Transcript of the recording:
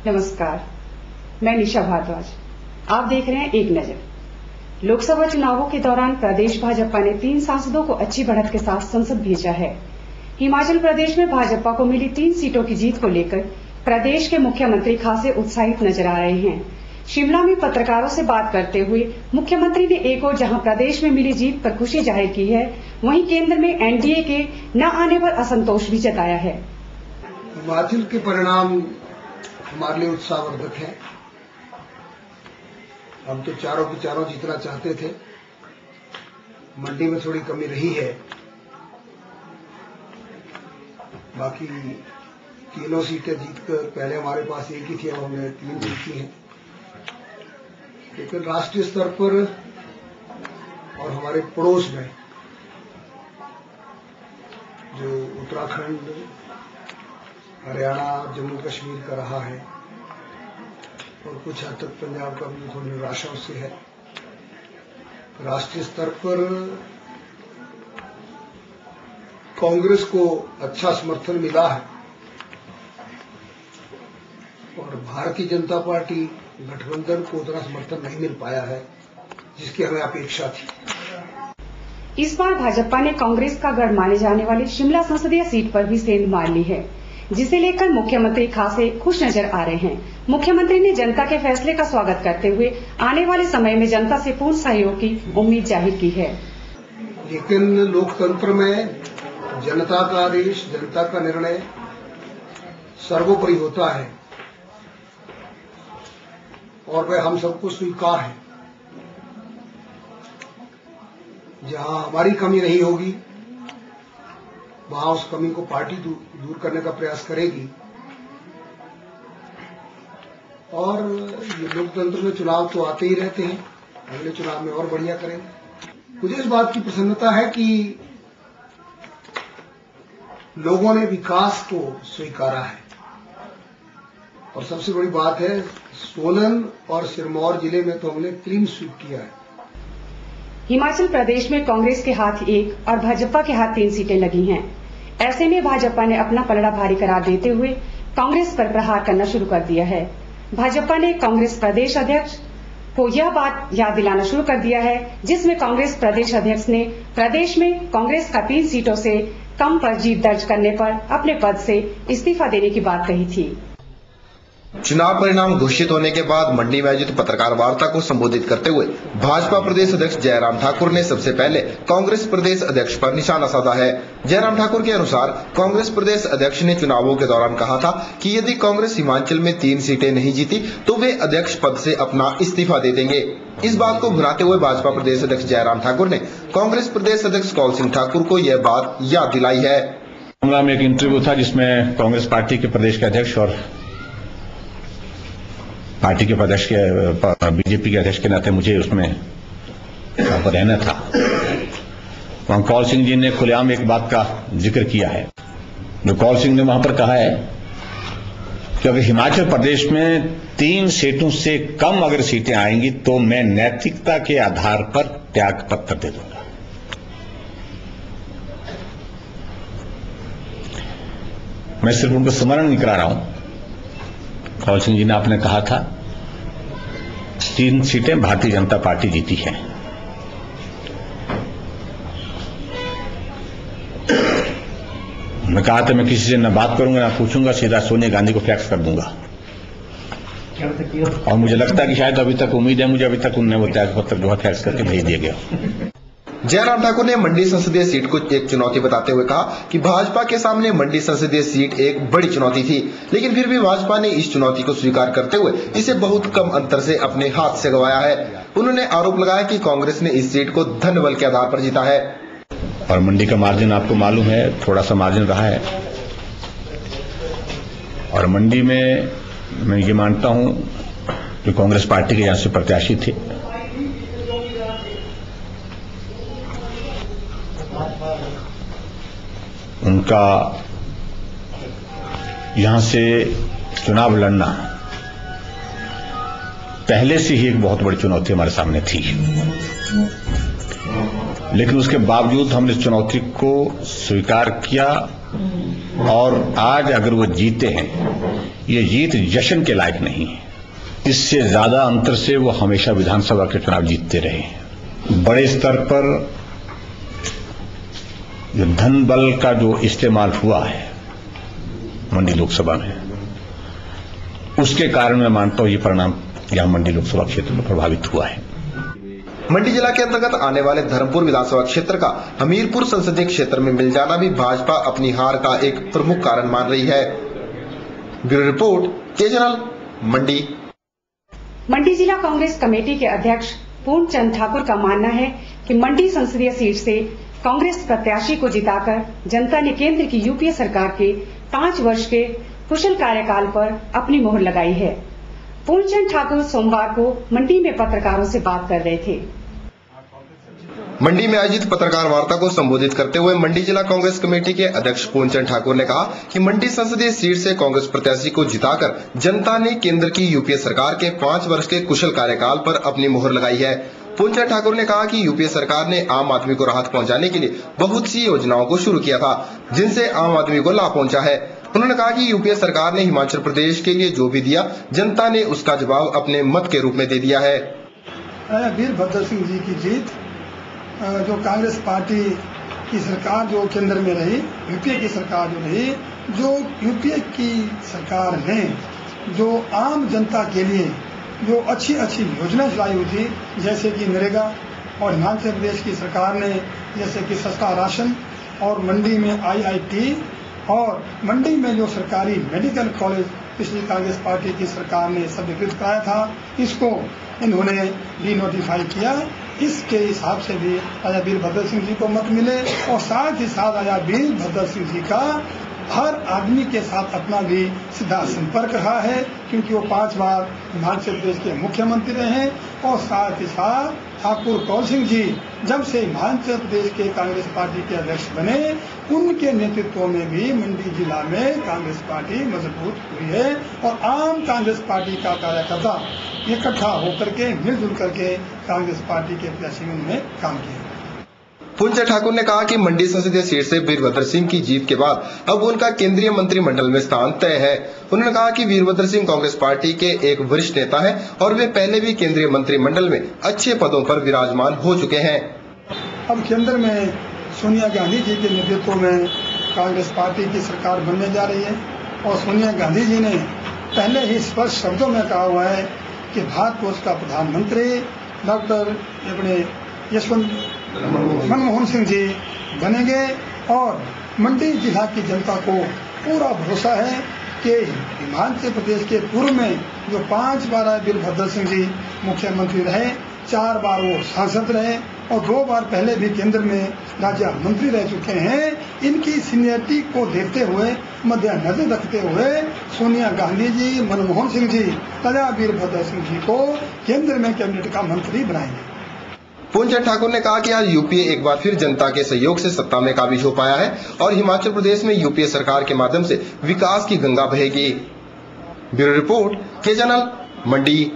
नमस्कार, मैं निशा भारद्वाज। आप देख रहे हैं एक नजर। लोकसभा चुनावों के दौरान प्रदेश भाजपा ने 3 सांसदों को अच्छी बढ़त के साथ संसद भेजा है। हिमाचल प्रदेश में भाजपा को मिली 3 सीटों की जीत को लेकर प्रदेश के मुख्यमंत्री खासे उत्साहित नजर आ रहे हैं। शिमला में पत्रकारों से बात करते हुए मुख्यमंत्री ने एक ओर जहां प्रदेश में मिली जीत पर खुशी जाहिर की है, वहीं केंद्र में एनडीए के न आने पर असंतोष भी जताया है। हिमाचल के परिणाम हमारे लिए उत्साहवर्धक है। हम तो चारों की चारों जीतना चाहते थे। मंडी में थोड़ी कमी रही है, बाकी तीनों सीटें जीतकर पहले हमारे पास एक ही थी, अब हमने 3 जीती हैं। लेकिन राष्ट्रीय स्तर पर और हमारे पड़ोस में जो उत्तराखंड, हरियाणा, जम्मू कश्मीर का रहा है और कुछ हद तक पंजाब का भी थोड़ी निराशा उससे है। राष्ट्रीय स्तर पर कांग्रेस को अच्छा समर्थन मिला है और भारतीय जनता पार्टी गठबंधन को उतना समर्थन नहीं मिल पाया है जिसकी हमें अपेक्षा थी। इस बार भाजपा ने कांग्रेस का गढ़ माने जाने वाली शिमला संसदीय सीट पर भी सेंध मार ली है, जिसे लेकर मुख्यमंत्री खासे खुश नजर आ रहे हैं। मुख्यमंत्री ने जनता के फैसले का स्वागत करते हुए आने वाले समय में जनता से पूर्ण सहयोग की उम्मीद जाहिर की है। लेकिन लोकतंत्र में जनता का आदेश, जनता का निर्णय सर्वोपरि होता है और वह हम सबको स्वीकार है। जहां हमारी कमी नहीं होगी वहां उस कमी को पार्टी दूर करने का प्रयास करेगी और ये लोकतंत्र में चुनाव तो आते ही रहते हैं, अगले चुनाव में और बढ़िया करेंगे। मुझे इस बात की प्रसन्नता है कि लोगों ने विकास को स्वीकारा है और सबसे बड़ी बात है सोलन और सिरमौर जिले में तो हमने क्लीन स्वीप किया है। हिमाचल प्रदेश में कांग्रेस के हाथ 1 और भाजपा के हाथ 3 सीटें लगी हैं। ऐसे में भाजपा ने अपना पलड़ा भारी करार देते हुए कांग्रेस पर प्रहार करना शुरू कर दिया है। भाजपा ने कांग्रेस प्रदेश अध्यक्ष को यह बात याद दिलाना शुरू कर दिया है, जिसमें कांग्रेस प्रदेश अध्यक्ष ने प्रदेश में कांग्रेस का 3 सीटों से कम पर जीत दर्ज करने पर अपने पद से इस्तीफा देने की बात कही थी। चुनाव परिणाम घोषित होने के बाद मंडी में आयोजित पत्रकार वार्ता को संबोधित करते हुए भाजपा प्रदेश अध्यक्ष जयराम ठाकुर ने सबसे पहले कांग्रेस प्रदेश अध्यक्ष पर निशाना साधा है। जयराम ठाकुर के अनुसार कांग्रेस प्रदेश अध्यक्ष ने चुनावों के दौरान कहा था कि यदि कांग्रेस हिमाचल में 3 सीटें नहीं जीती तो वे अध्यक्ष पद से अपना इस्तीफा दे देंगे। इस बात को भुनाते हुए भाजपा प्रदेश अध्यक्ष जयराम ठाकुर ने कांग्रेस प्रदेश अध्यक्ष कौल सिंह ठाकुर को यह बात याद दिलाई है। शिमला में एक इंटरव्यू था जिसमें कांग्रेस पार्टी के प्रदेश के अध्यक्ष और पार्टी के प्रदेश के बीजेपी के अध्यक्ष के नाते मुझे उसमें रहना था। वहां कौल सिंह जी ने खुलेआम एक बात का जिक्र किया है। जो कौल सिंह ने वहां पर कहा है कि अगर हिमाचल प्रदेश में 3 सीटों से कम अगर सीटें आएंगी तो मैं नैतिकता के आधार पर त्याग पत्र दे दूंगा। मैं सिर्फ उनको स्मरण नहीं करा रहा हूं। कौल सिंह जी ने आपने कहा था 3 सीटें भारतीय जनता पार्टी जीती है। मैं कहा था मैं किसी से न बात करूंगा ना पूछूंगा, सीधा सोनिया गांधी को फैक्स कर दूंगा। और मुझे लगता है कि शायद अभी तक उम्मीद है मुझे, अभी तक उन्हें वो त्याग पत्र जो है फैक्स करके भेज दिया गया। जयराम ठाकुर ने मंडी संसदीय सीट को एक चुनौती बताते हुए कहा कि भाजपा के सामने मंडी संसदीय सीट एक बड़ी चुनौती थी, लेकिन फिर भी भाजपा ने इस चुनौती को स्वीकार करते हुए इसे बहुत कम अंतर से अपने हाथ से गंवाया है। उन्होंने आरोप लगाया कि कांग्रेस ने इस सीट को धन बल के आधार पर जीता है। और मंडी का मार्जिन आपको मालूम है, थोड़ा सा मार्जिन रहा है। और मंडी में मैं ये मानता हूं कि कांग्रेस पार्टी के यहां से प्रत्याशी थे, उनका यहां से चुनाव लड़ना पहले से ही एक बहुत बड़ी चुनौती हमारे सामने थी। लेकिन उसके बावजूद हमने इस चुनौती को स्वीकार किया, और आज अगर वो जीते हैं, ये जीत जश्न के लायक नहीं है। इससे ज्यादा अंतर से वो हमेशा विधानसभा के चुनाव जीतते रहे। बड़े स्तर पर जो धन बल का जो इस्तेमाल हुआ है मंडी लोकसभा में, उसके कारण मैं मानता हूं ये परिणाम यहां मंडी लोकसभा क्षेत्र में प्रभावित हुआ है। मंडी जिला के अंतर्गत आने वाले धर्मपुर विधानसभा क्षेत्र का हमीरपुर संसदीय क्षेत्र में मिल जाना भी भाजपा अपनी हार का एक प्रमुख कारण मान रही है। ब्यूरो रिपोर्ट, के चैनल, मंडी। मंडी जिला कांग्रेस कमेटी के अध्यक्ष पूर्णचंद ठाकुर का मानना है कि मंडी संसदीय सीट से कांग्रेस प्रत्याशी को जिताकर जनता ने केंद्र की यूपीए सरकार के 5 वर्ष के कुशल कार्यकाल पर अपनी मोहर लगाई है। पूर्णचंद ठाकुर सोमवार को मंडी में पत्रकारों से बात कर रहे थे। मंडी में आयोजित पत्रकार वार्ता को संबोधित करते हुए मंडी जिला कांग्रेस कमेटी के अध्यक्ष पूर्णचंद ठाकुर ने कहा कि मंडी संसदीय सीट से कांग्रेस प्रत्याशी को जिताकर जनता ने केंद्र की यूपीए सरकार के 5 वर्ष के कुशल कार्यकाल पर अपनी मोहर लगाई है। पूर्णचंद ठाकुर ने कहा कि यूपीए सरकार ने आम आदमी को राहत पहुंचाने के लिए बहुत सी योजनाओं को शुरू किया था, जिनसे आम आदमी को लाभ पहुंचा है। उन्होंने कहा कि यूपीए सरकार ने हिमाचल प्रदेश के लिए जो भी दिया, जनता ने उसका जवाब अपने मत के रूप में दे दिया है। वीरभद्र सिंह जी की जीत, जो कांग्रेस पार्टी की सरकार जो केंद्र में रही, यूपीए की सरकार जो रही, जो यूपीए की सरकार ने जो आम जनता के लिए जो अच्छी योजना चलाई हुई थी, जैसे कि नरेगा, और हिमाचल प्रदेश की सरकार ने जैसे कि सस्ता राशन, और मंडी में आईआईटी, और मंडी में जो सरकारी मेडिकल कॉलेज पिछली कांग्रेस पार्टी की सरकार ने स्वीकृत कराया था, इसको इन्होंने डी नोटिफाई किया। इसके हिसाब से भी राजा वीरभद्र सिंह जी को मत मिले, और साथ ही साथ राजा वीरभद्र सिंह जी का हर आदमी के साथ अपना भी सीधा संपर्क रहा है, क्योंकि वो 5 बार हिमाचल प्रदेश के मुख्यमंत्री रहे। और साथ ही साथ ठाकुर कौल सिंह जी जब से हिमाचल प्रदेश के कांग्रेस पार्टी के अध्यक्ष बने, उनके नेतृत्व में भी मंडी जिला में कांग्रेस पार्टी मजबूत हुई है, और आम कांग्रेस पार्टी का कार्यकर्ता इकट्ठा होकर के मिलजुल करके कांग्रेस पार्टी के प्रत्याशी में काम किया। पूर्णचंद ठाकुर ने कहा कि मंडी संसदीय सीट से वीरभद्र सिंह की जीत के बाद अब उनका केंद्रीय मंत्रिमंडल में स्थान तय है। उन्होंने कहा कि वीरभद्र सिंह कांग्रेस पार्टी के एक वरिष्ठ नेता है और वे पहले भी केंद्रीय मंत्रिमंडल में अच्छे पदों पर विराजमान हो चुके हैं। अब केंद्र में सोनिया गांधी जी के नेतृत्व में कांग्रेस पार्टी की सरकार बनने जा रही है, और सोनिया गांधी जी ने पहले ही स्पष्ट शब्दों में कहा हुआ है कि भारतवर्ष का प्रधानमंत्री डॉक्टर अपने मनमोहन सिंह जी बनेंगे। और मंडी जिला की जनता को पूरा भरोसा है कि हिमाचल प्रदेश के पूर्व में जो 5 बार वीरभद्र सिंह जी मुख्यमंत्री रहे, 4 बार वो सांसद रहे, और 2 बार पहले भी केंद्र में राज्य मंत्री रह चुके हैं। इनकी सीनियरिटी को देखते हुए, मद्देनजर रखते हुए सोनिया गांधी जी, मनमोहन सिंह जी राजा वीरभद्र सिंह जी को केंद्र में कैबिनेट का मंत्री बनाएंगे। पूर्णचंद ठाकुर ने कहा कि आज यूपीए एक बार फिर जनता के सहयोग से सत्ता में काबिज हो पाया है और हिमाचल प्रदेश में यूपीए सरकार के माध्यम से विकास की गंगा बहेगी। ब्यूरो रिपोर्ट, के चैनल, मंडी।